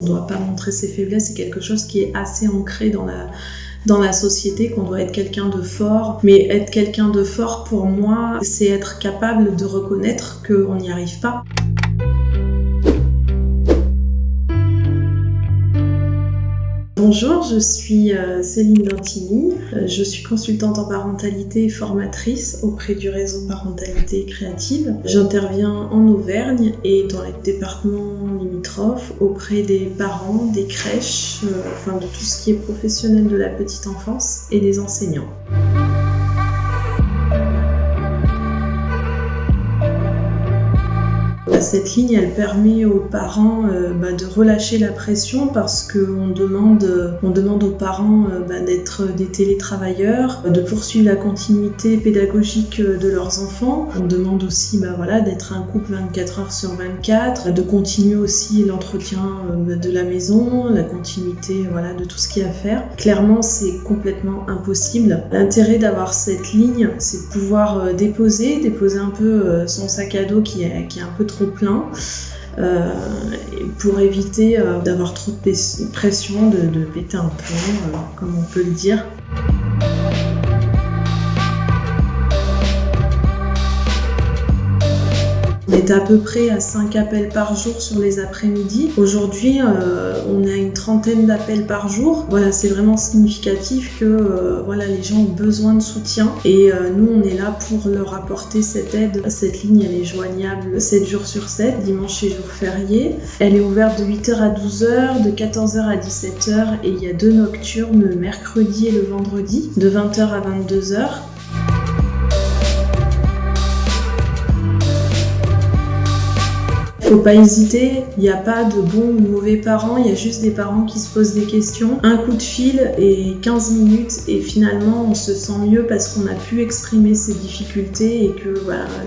On ne doit pas montrer ses faiblesses, c'est quelque chose qui est assez ancré dans la société, qu'on doit être quelqu'un de fort. Mais être quelqu'un de fort, pour moi, c'est être capable de reconnaître qu'on n'y arrive pas. Bonjour, je suis Céline Dantigny, je suis consultante en parentalité et formatrice auprès du réseau Parentalité Créative. J'interviens en Auvergne et dans les départements limitrophes auprès des parents, des crèches, de tout ce qui est professionnel de la petite enfance et des enseignants. Cette ligne, elle permet aux parents de relâcher la pression parce qu'on demande aux parents d'être des télétravailleurs, de poursuivre la continuité pédagogique de leurs enfants. On demande aussi d'être un couple 24 heures sur 24, de continuer aussi l'entretien de la maison, la continuité de tout ce qu'il y a à faire. Clairement, c'est complètement impossible. L'intérêt d'avoir cette ligne, c'est de pouvoir déposer un peu son sac à dos qui est un peu trop plein pour éviter d'avoir trop de pression, de péter un plomb, comme on peut le dire. On est à peu près à 5 appels par jour sur les après-midi. Aujourd'hui, on a une trentaine d'appels par jour. C'est vraiment significatif que les gens ont besoin de soutien. Et nous, on est là pour leur apporter cette aide. Cette ligne, elle est joignable 7 jours sur 7, dimanche et jours fériés. Elle est ouverte de 8h à 12h, de 14h à 17h. Et il y a 2 nocturnes, le mercredi et le vendredi, de 20h à 22h. Faut pas hésiter, il n'y a pas de bons ou mauvais parents, il y a juste des parents qui se posent des questions. Un coup de fil et 15 minutes et finalement on se sent mieux parce qu'on a pu exprimer ses difficultés et que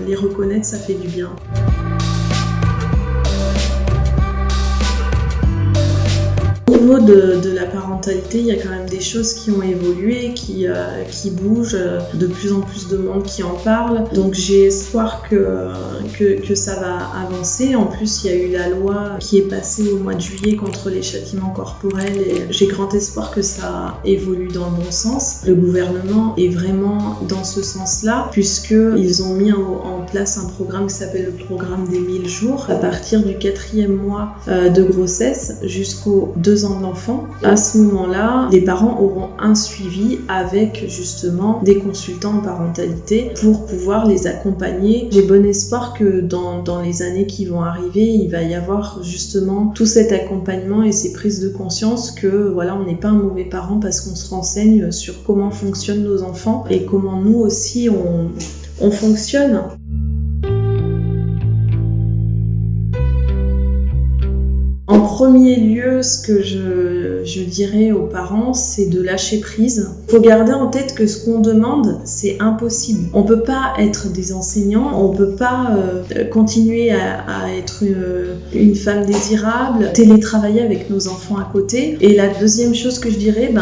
les reconnaître, ça fait du bien. Au niveau de la parentalité, il y a quand même des choses qui ont évolué, qui bougent, de plus en plus de monde qui en parle. Donc j'ai espoir que ça va avancer. En plus, il y a eu la loi qui est passée au mois de juillet contre les châtiments corporels et j'ai grand espoir que ça évolue dans le bon sens. Le gouvernement est vraiment dans ce sens-là puisqu'ils ont mis en place un programme qui s'appelle le programme des 1000 jours. À partir du 4e mois de grossesse jusqu'aux 2 ans de l'enfant, à ce moment-là, les parents auront un suivi avec justement des consultants en parentalité pour pouvoir les accompagner. J'ai bon espoir que dans les années qui vont arriver, il va y avoir justement tout cet accompagnement et ces prises de conscience que on n'est pas un mauvais parent parce qu'on se renseigne sur comment fonctionnent nos enfants et comment nous aussi on fonctionne. En premier lieu, ce que je dirais aux parents, c'est de lâcher prise. Il faut garder en tête que ce qu'on demande, c'est impossible. On ne peut pas être des enseignants, on ne peut pas continuer à être une femme désirable, télétravailler avec nos enfants à côté. Et la deuxième chose que je dirais,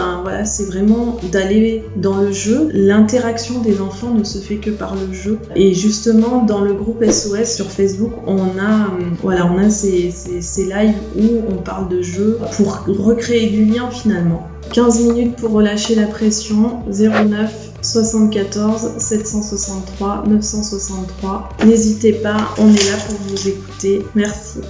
c'est vraiment d'aller dans le jeu. L'interaction des enfants ne se fait que par le jeu. Et justement, dans le groupe SOS sur Facebook, on a ces lives où on parle de jeu pour recréer du lien finalement. 15 minutes pour relâcher la pression, 09 74 763 963. N'hésitez pas, on est là pour vous écouter. Merci.